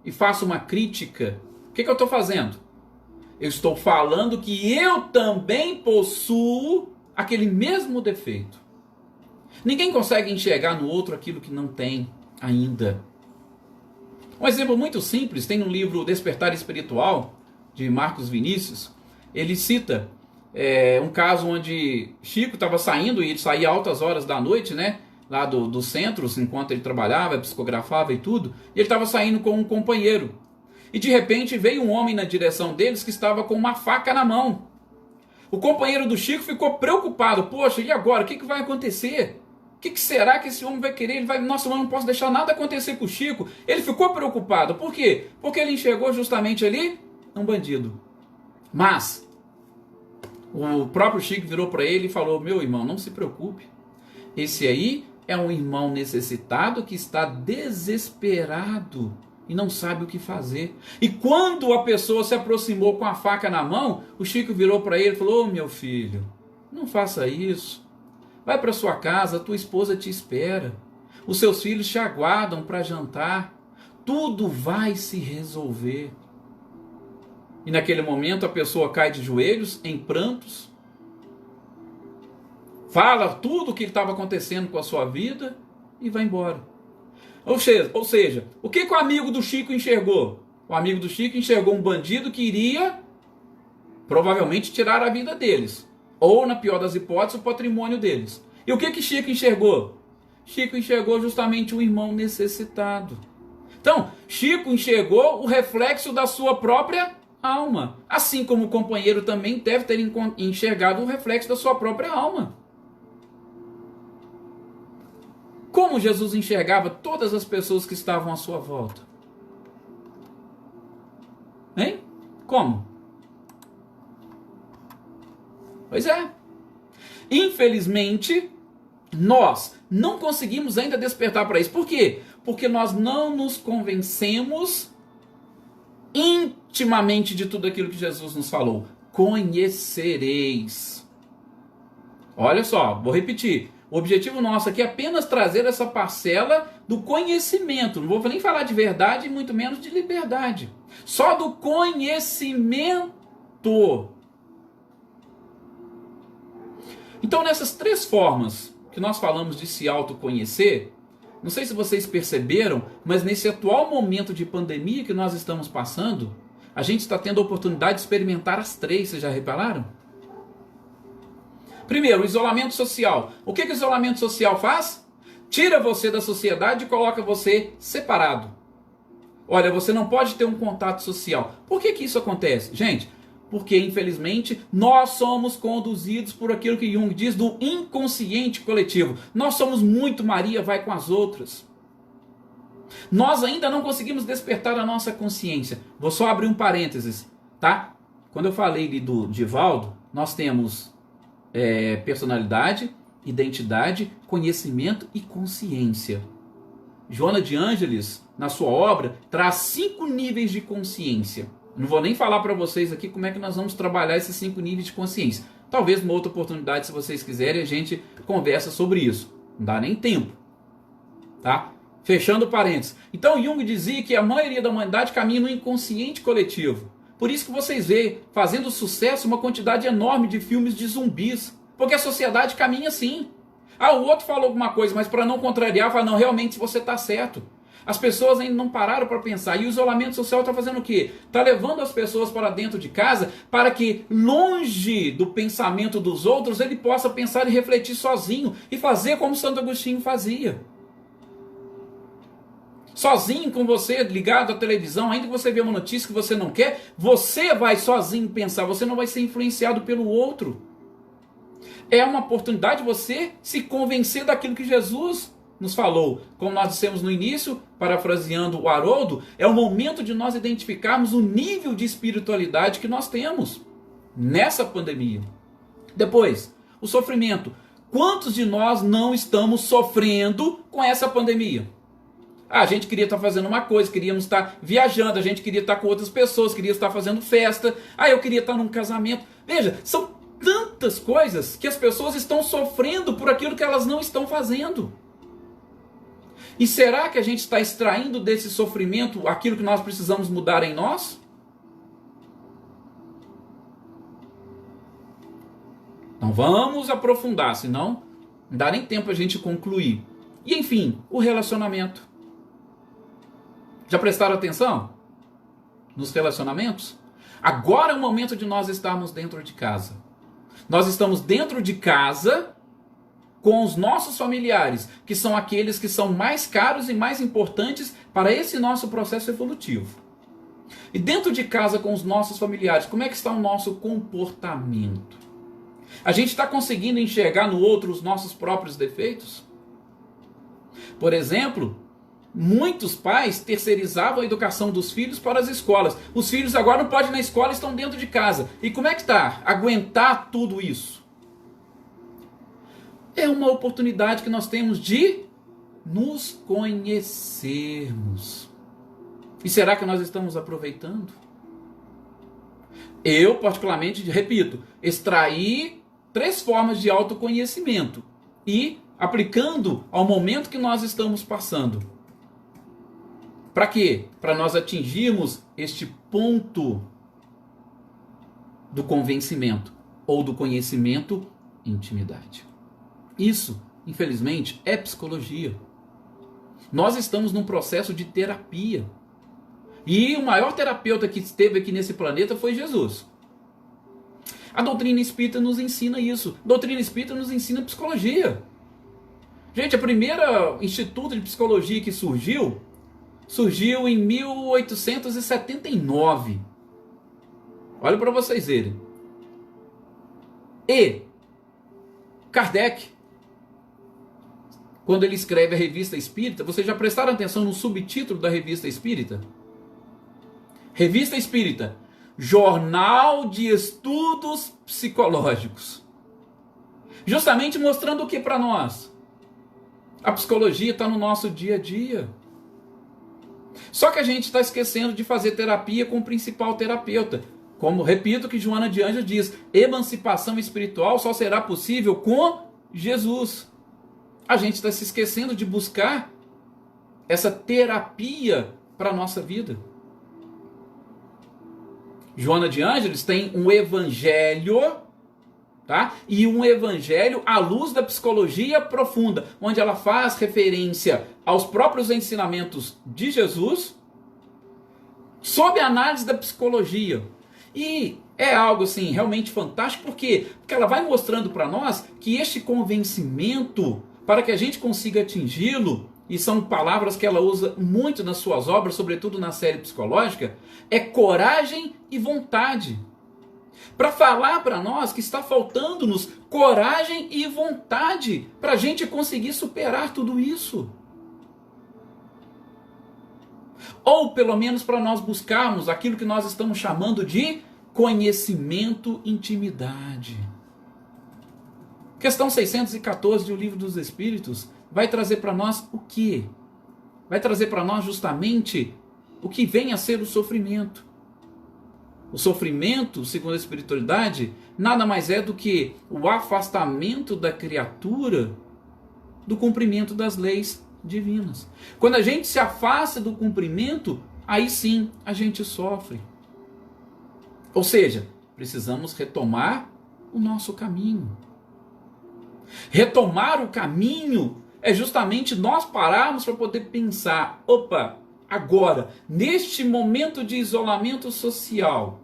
e faço uma crítica, o que eu estou fazendo? Eu estou falando que eu também possuo aquele mesmo defeito. Ninguém consegue enxergar no outro aquilo que não tem ainda. Um exemplo muito simples, tem no livro Despertar Espiritual, de Marcos Vinícius, ele cita um caso onde Chico estava saindo, e ele saía altas horas da noite, né? Lá dos centros, enquanto ele trabalhava, psicografava e tudo, e ele estava saindo com um companheiro. E de repente veio um homem na direção deles que estava com uma faca na mão. O companheiro do Chico ficou preocupado. Poxa, e agora? O que vai acontecer? O que será que esse homem vai querer? Ele vai, nossa, eu não posso deixar nada acontecer com o Chico. Ele ficou preocupado. Por quê? Porque ele enxergou justamente ali um bandido. Mas o próprio Chico virou para ele e falou: meu irmão, não se preocupe. Esse aí é um irmão necessitado que está desesperado e não sabe o que fazer. E quando a pessoa se aproximou com a faca na mão, o Chico virou para ele e falou: ô meu filho, não faça isso. Vai para sua casa, tua esposa te espera. Os seus filhos te aguardam para jantar. Tudo vai se resolver. E naquele momento a pessoa cai de joelhos, em prantos, fala tudo o que estava acontecendo com a sua vida e vai embora. Ou seja, o que o amigo do Chico enxergou? O amigo do Chico enxergou um bandido que iria provavelmente tirar a vida deles. Ou, na pior das hipóteses, o patrimônio deles. E o que Chico enxergou? Chico enxergou justamente um irmão necessitado. Então, Chico enxergou o reflexo da sua própria alma. Assim como o companheiro também deve ter enxergado o reflexo da sua própria alma. Como Jesus enxergava todas as pessoas que estavam à sua volta? Hein? Como? Pois é. Infelizmente, nós não conseguimos ainda despertar para isso. Por quê? Porque nós não nos convencemos intimamente de tudo aquilo que Jesus nos falou. Conhecereis. Olha só, vou repetir. O objetivo nosso aqui é apenas trazer essa parcela do conhecimento. Não vou nem falar de verdade, muito menos de liberdade. Só do conhecimento. Então, nessas três formas que nós falamos de se autoconhecer, não sei se vocês perceberam, mas nesse atual momento de pandemia que nós estamos passando, a gente está tendo a oportunidade de experimentar as três, vocês já repararam? Primeiro, o isolamento social. O que o isolamento social faz? Tira você da sociedade e coloca você separado. Olha, você não pode ter um contato social. Por que isso acontece? Gente, porque infelizmente nós somos conduzidos por aquilo que Jung diz do inconsciente coletivo. Nós somos muito Maria vai com as outras. Nós ainda não conseguimos despertar a nossa consciência. Vou só abrir um parênteses, tá? Quando eu falei do Divaldo, nós temos personalidade, identidade, conhecimento e consciência. Joana de Ângeles, na sua obra, traz 5 níveis de consciência. Não vou nem falar para vocês aqui como é que nós vamos trabalhar esses 5 níveis de consciência. Talvez numa outra oportunidade, se vocês quiserem, a gente conversa sobre isso. Não dá nem tempo. Tá? Fechando parênteses. Então Jung dizia que a maioria da humanidade caminha no inconsciente coletivo. Por isso que vocês veem fazendo sucesso uma quantidade enorme de filmes de zumbis. Porque a sociedade caminha assim. Ah, o outro falou alguma coisa, mas para não contrariar, fala, não, realmente você está certo. As pessoas ainda não pararam para pensar. E o isolamento social está fazendo o quê? Está levando as pessoas para dentro de casa para que, longe do pensamento dos outros, ele possa pensar e refletir sozinho. E fazer como Santo Agostinho fazia. Sozinho com você, ligado à televisão, ainda que você vê uma notícia que você não quer, você vai sozinho pensar, você não vai ser influenciado pelo outro. É uma oportunidade de você se convencer daquilo que Jesus nos falou. Como nós dissemos no início, parafraseando o Haroldo, é o momento de nós identificarmos o nível de espiritualidade que nós temos nessa pandemia. Depois, o sofrimento. Quantos de nós não estamos sofrendo com essa pandemia? A gente queria estar fazendo uma coisa, queríamos estar viajando, a gente queria estar com outras pessoas, queria estar fazendo festa, eu queria estar num casamento. Veja, são tantas coisas que as pessoas estão sofrendo por aquilo que elas não estão fazendo. E será que a gente está extraindo desse sofrimento aquilo que nós precisamos mudar em nós? Não vamos aprofundar, senão não dá nem tempo a gente concluir. E enfim, o relacionamento. Já prestaram atenção nos relacionamentos? Agora é o momento de nós estarmos dentro de casa. Nós estamos dentro de casa com os nossos familiares, que são aqueles que são mais caros e mais importantes para esse nosso processo evolutivo. E dentro de casa com os nossos familiares, como é que está o nosso comportamento? A gente está conseguindo enxergar no outro os nossos próprios defeitos? Por exemplo, muitos pais terceirizavam a educação dos filhos para as escolas. Os filhos agora não podem ir na escola, estão dentro de casa. E como é que está? Aguentar tudo isso? É uma oportunidade que nós temos de nos conhecermos. E será que nós estamos aproveitando? Eu, particularmente, repito, extraí 3 formas de autoconhecimento e aplicando ao momento que nós estamos passando. Para quê? Para nós atingirmos este ponto do convencimento ou do conhecimento, intimidade. Isso, infelizmente, é psicologia. Nós estamos num processo de terapia. E o maior terapeuta que esteve aqui nesse planeta foi Jesus. A doutrina espírita nos ensina isso. A doutrina espírita nos ensina psicologia. Gente, a primeira instituto de psicologia que surgiu em 1879. Olha para vocês verem. E Kardec, quando ele escreve a Revista Espírita, vocês já prestaram atenção no subtítulo da Revista Espírita? Revista Espírita, Jornal de Estudos Psicológicos. Justamente mostrando o que para nós? A psicologia está no nosso dia a dia. Só que a gente está esquecendo de fazer terapia com o principal terapeuta. Como, repito, que Joana de Ângeles diz, emancipação espiritual só será possível com Jesus. A gente está se esquecendo de buscar essa terapia para a nossa vida. Joana de Ângeles tem um evangelho, tá? E um evangelho à luz da psicologia profunda, onde ela faz referência aos próprios ensinamentos de Jesus, sob a análise da psicologia. E é algo assim realmente fantástico, por quê? Porque ela vai mostrando para nós que este convencimento, para que a gente consiga atingi-lo, e são palavras que ela usa muito nas suas obras, sobretudo na série psicológica, é coragem e vontade. Para falar para nós que está faltando-nos coragem e vontade para a gente conseguir superar tudo isso. Ou pelo menos para nós buscarmos aquilo que nós estamos chamando de conhecimento, intimidade. Questão 614 do Livro dos Espíritos vai trazer para nós o quê? Vai trazer para nós justamente o que vem a ser o sofrimento. O sofrimento, segundo a espiritualidade, nada mais é do que o afastamento da criatura do cumprimento das leis divinas. Quando a gente se afasta do cumprimento, aí sim a gente sofre. Ou seja, precisamos retomar o nosso caminho. Retomar o caminho é justamente nós pararmos para poder pensar, opa, agora, neste momento de isolamento social,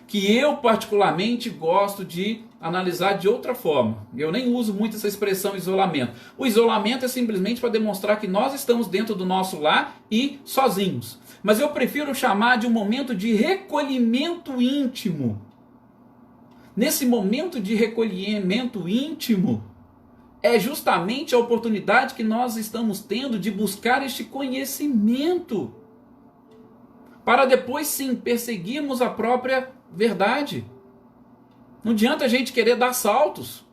que eu particularmente gosto de analisar de outra forma. Eu nem uso muito essa expressão isolamento. O isolamento é simplesmente para demonstrar que nós estamos dentro do nosso lar e sozinhos. Mas eu prefiro chamar de um momento de recolhimento íntimo. Nesse momento de recolhimento íntimo, é justamente a oportunidade que nós estamos tendo de buscar este conhecimento, para depois sim perseguirmos a própria verdade. Não adianta a gente querer dar saltos.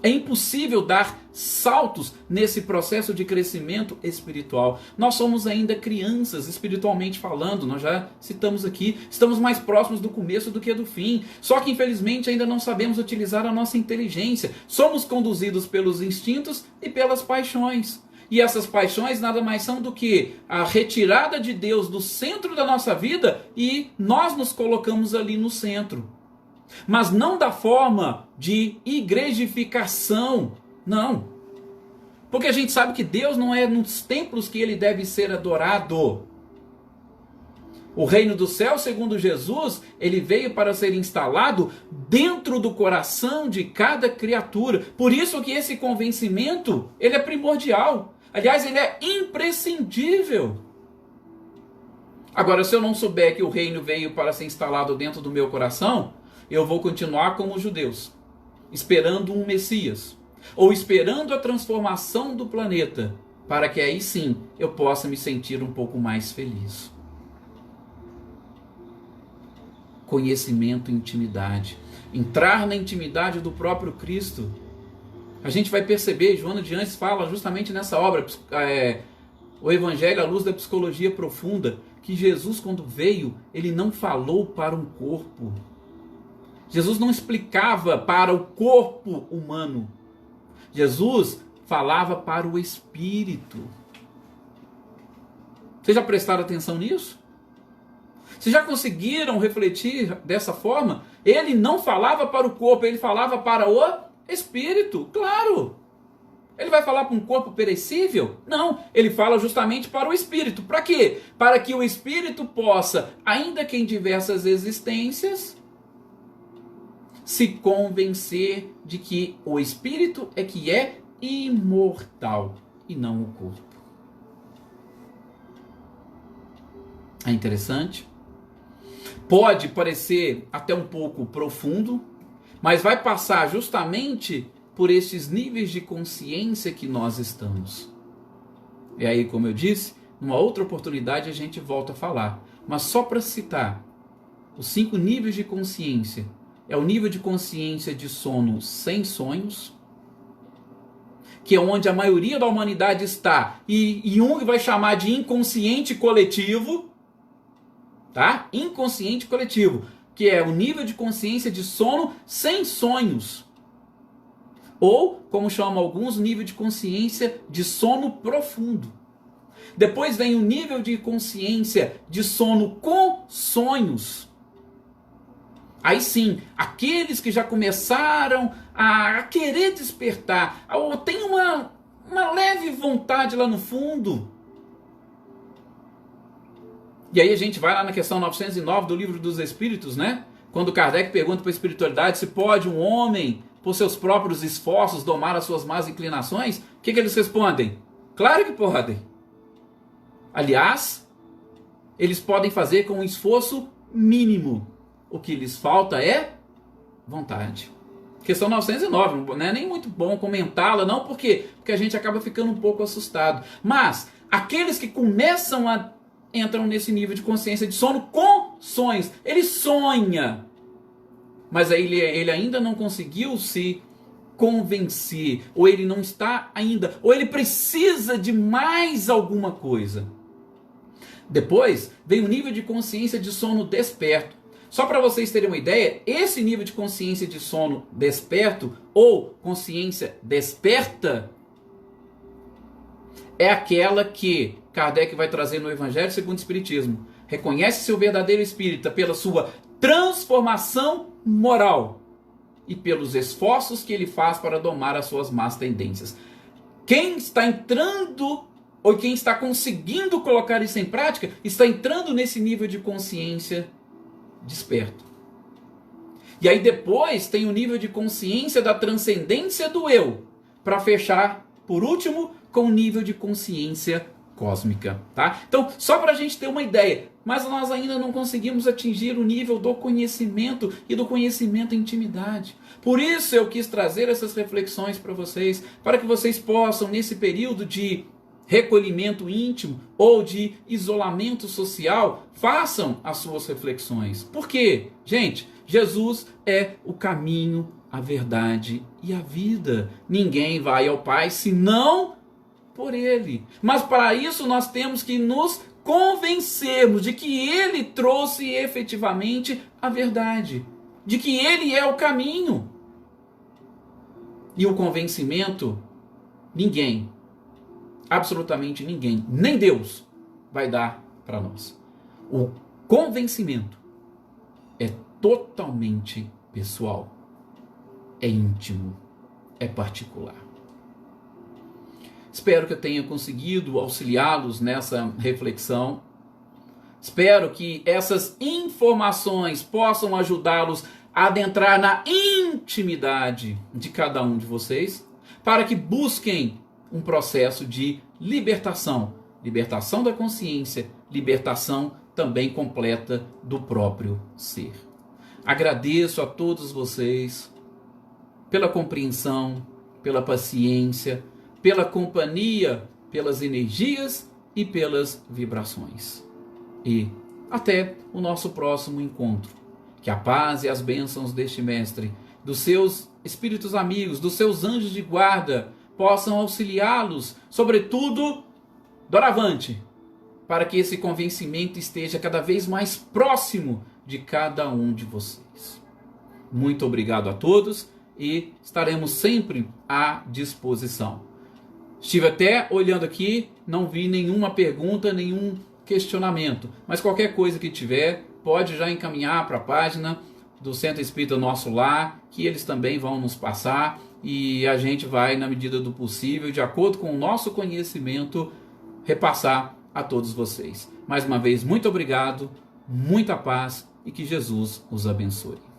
É impossível dar saltos nesse processo de crescimento espiritual. Nós somos ainda crianças, espiritualmente falando, nós já citamos aqui, estamos mais próximos do começo do que do fim. Só que infelizmente ainda não sabemos utilizar a nossa inteligência. Somos conduzidos pelos instintos e pelas paixões. E essas paixões nada mais são do que a retirada de Deus do centro da nossa vida e nós nos colocamos ali no centro. Mas não da forma de igrejificação, não. Porque a gente sabe que Deus não é nos templos que ele deve ser adorado. O reino do céu, segundo Jesus, ele veio para ser instalado dentro do coração de cada criatura. Por isso que esse convencimento, ele é primordial. Aliás, ele é imprescindível. Agora, se eu não souber que o reino veio para ser instalado dentro do meu coração, eu vou continuar como os judeus, esperando um Messias, ou esperando a transformação do planeta, para que aí sim eu possa me sentir um pouco mais feliz. Conhecimento e intimidade. Entrar na intimidade do próprio Cristo. A gente vai perceber, Joana de Anjos fala justamente nessa obra, o Evangelho à luz da psicologia profunda, que Jesus, quando veio, ele não falou para um corpo. Jesus não explicava para o corpo humano. Jesus falava para o espírito. Vocês já prestaram atenção nisso? Vocês já conseguiram refletir dessa forma? Ele não falava para o corpo, ele falava para o espírito. Claro! Ele vai falar para um corpo perecível? Não, ele fala justamente para o espírito. Para quê? Para que o espírito possa, ainda que em diversas existências, se convencer de que o espírito é que é imortal e não o corpo. É interessante? Pode parecer até um pouco profundo, mas vai passar justamente por esses níveis de consciência que nós estamos. E aí, como eu disse, numa outra oportunidade a gente volta a falar. Mas só para citar os 5 níveis de consciência. É o nível de consciência de sono sem sonhos, que é onde a maioria da humanidade está, e Jung vai chamar de inconsciente coletivo, tá? Inconsciente coletivo, que é o nível de consciência de sono sem sonhos. Ou, como chamam alguns, o nível de consciência de sono profundo. Depois vem o nível de consciência de sono com sonhos. Aí sim, aqueles que já começaram a querer despertar, ou tem uma leve vontade lá no fundo. E aí a gente vai lá na questão 909 do Livro dos Espíritos, né? Quando Kardec pergunta para a espiritualidade se pode um homem, por seus próprios esforços, domar as suas más inclinações, o que eles respondem? Claro que podem. Aliás, eles podem fazer com um esforço mínimo. O que lhes falta é vontade. Questão 909, não é nem muito bom comentá-la, não, porque a gente acaba ficando um pouco assustado. Mas aqueles que entram nesse nível de consciência de sono com sonhos, ele sonha, mas aí ele ainda não conseguiu se convencer, ou ele não está ainda, ou ele precisa de mais alguma coisa. Depois vem o nível de consciência de sono desperto. Só para vocês terem uma ideia, esse nível de consciência de sono desperto ou consciência desperta é aquela que Kardec vai trazer no Evangelho segundo o Espiritismo. Reconhece seu verdadeiro espírita pela sua transformação moral e pelos esforços que ele faz para domar as suas más tendências. Quem está entrando ou quem está conseguindo colocar isso em prática está entrando nesse nível de consciência desperto. E aí depois tem o nível de consciência da transcendência do eu, para fechar, por último, com o nível de consciência cósmica, tá? Então, só para a gente ter uma ideia, mas nós ainda não conseguimos atingir o nível do conhecimento e do conhecimento em intimidade. Por isso eu quis trazer essas reflexões para vocês, para que vocês possam, nesse período de recolhimento íntimo ou de isolamento social, façam as suas reflexões. Por quê? Gente, Jesus é o caminho, a verdade e a vida. Ninguém vai ao Pai senão por Ele. Mas para isso nós temos que nos convencermos de que Ele trouxe efetivamente a verdade, de que Ele é o caminho. E o convencimento, ninguém, absolutamente ninguém, nem Deus, vai dar para nós. O convencimento é totalmente pessoal, é íntimo, é particular. Espero que eu tenha conseguido auxiliá-los nessa reflexão. Espero que essas informações possam ajudá-los a adentrar na intimidade de cada um de vocês, para que busquem um processo de libertação, libertação da consciência, libertação também completa do próprio ser. Agradeço a todos vocês pela compreensão, pela paciência, pela companhia, pelas energias e pelas vibrações. E até o nosso próximo encontro. Que a paz e as bênçãos deste Mestre, dos seus espíritos amigos, dos seus anjos de guarda, possam auxiliá-los, sobretudo, doravante, para que esse convencimento esteja cada vez mais próximo de cada um de vocês. Muito obrigado a todos e estaremos sempre à disposição. Estive até olhando aqui, não vi nenhuma pergunta, nenhum questionamento, mas qualquer coisa que tiver, pode já encaminhar para a página do Centro Espírita Nosso Lar, que eles também vão nos passar e a gente vai, na medida do possível, de acordo com o nosso conhecimento, repassar a todos vocês. Mais uma vez, muito obrigado, muita paz e que Jesus os abençoe.